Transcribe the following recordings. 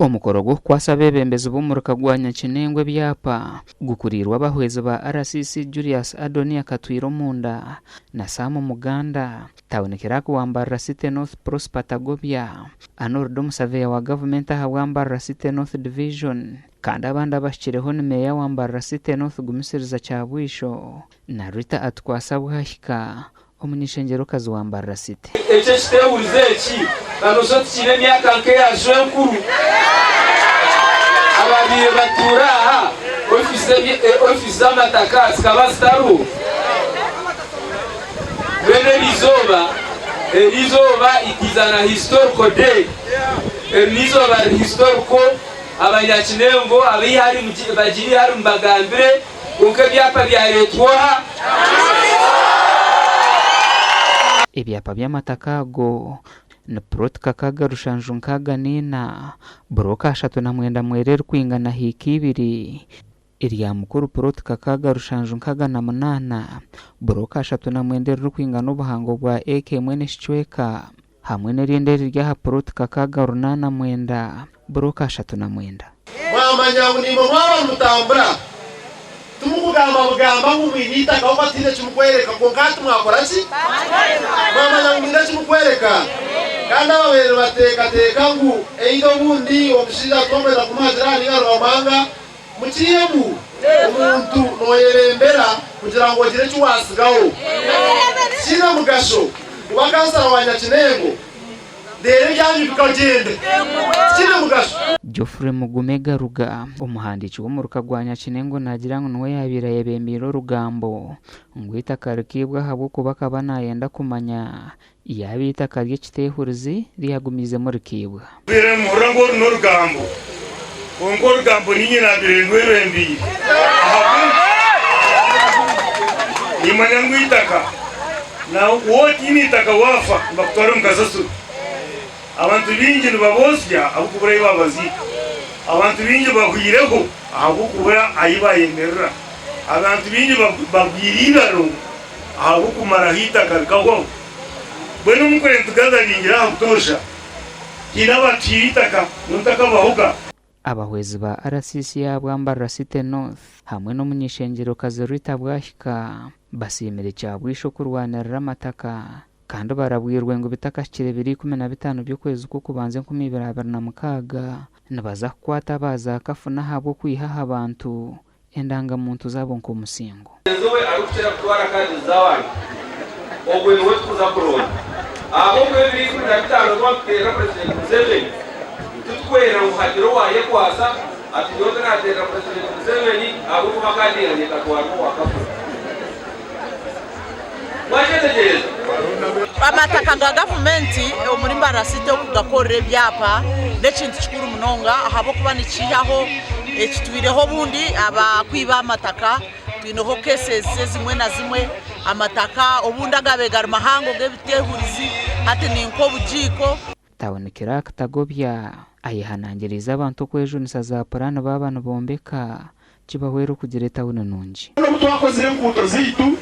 Omukoro gwo kwasa bebembezi b'omurika gwa Nyakinengwe byapa gukurirwa abahwezi ba RCC Julius Adonia Katwiro Munda na Samu Muganda tabonekera kuwambarira City North Prosper Tagobya Anordo Musaveya wa government ahawambarira City North Division kandi abandi abashikireho ni meya wambarira City North Gumisiriza Cyabwisho na Rita atwasa buhashika omunyishengero kazi wambarira City ece kitewurize eki banoso tukine myaka nke ya Jenkuru ababiye batura aha ofisi z'amataka zikaba zitaruhu bene rizoba ikizana historical day rizoba historical abanyakinengo abihari bagiri hari mbagambire unke byapa bya letwa ibyapa by'amatakago na prot kakaga rushanju nkaga nina broka 3 mwerere kwingana hiki 2 iriya mukuru prot kakaga rushanju nkaga na 8 broka 3 mwerere kwingana ubuhango bwa AK mwene shicweka hamwe n'irinderi rya prot kakaga runana mwenda broka 3 mama nyabunimo mwaba mutambura tumukugamba nk'umwinita kaho batinde kimukwereka ko ngati mwakora ki mama nyabunimo kimukwereka kandi ababere bateka ngu eido bundi omushiza tomera kumazirani ngaromanga mukiyemu umuntu noyerembera kugira ngo gire cyo wasigaho kina mugasho ubakansara wa Nyakinengo dere byanyu bikagende kina mugasho Geoffrey Mugumega Ruga umuhandici w'umuruka gwa Nyakinengo nagira ngo nwe yabira yebembiro rugambo ngwita karikibwa habo kubaka banayenda kumanya yabita karye kitehurizi riyagumize muri kibwa bire murango n'urugambo ongo rugambo ninyina bire ndwerembi nimanya ngwitaka na woti nitaka wafa bakutwara mukasasu abantu bingi babosya abukubura ibabazi abantu bingi bahuyireho abukubura ayibayemerera abantu bingi babwiriro abukumara hitaka kawo bwene umukore tugazaringira akutosha kinabatitaka nuntaka bahuga abahwezi ba RCC yabwambarira City North hamwe n'umunyishengero kazi Rita bwashika basimire Cyabwisho kurwanira amataka kandi barabwirwe ngo bitakashire 215 byo kwezi ko kubanze 2026 nabaza kwata baza kafuna habo kwihaha abantu endanga muntu zabo nko musingo zowe arukira kutwara kandi zawani ogwe ni wetu kuza kurona abo kwebiri kuna bitano twakera president Museveni tutkwera muhagiro waye kwasa ati yote na tera president Museveni abo kumakadira ni katwaro wakafu wajetegereza amataka ga government muri mbarasite kugakorera byapa n'ekintu kikuru munonga ahabo kuba nikiyaho ekitwireho bundi abakwiba amataka twinoho cases zimwe na zimwe amataka obundi agabegara mahango gebitehurizi ati ninko bujiko tabonekera Katagobya ayihanangiriza abantu kwejo nisaza parana babana bombeka kibahwero kugira tawune nungi no twakoze imbuto zitu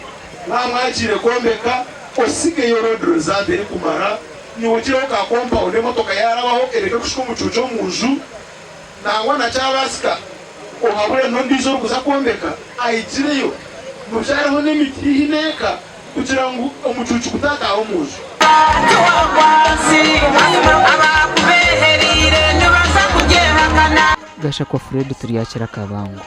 namwakire kombeka osige yorodro zabere kumara niwukiro ka compound emotoka yarabaho ereka kushika umucuco munju nangwa na cyabasika ohabure nondizo kuza kombeka ayigireyo musharaho n'imiti hineka kugira ngo umucucu kutataho munju gasha kwa Fred turiyakira kabango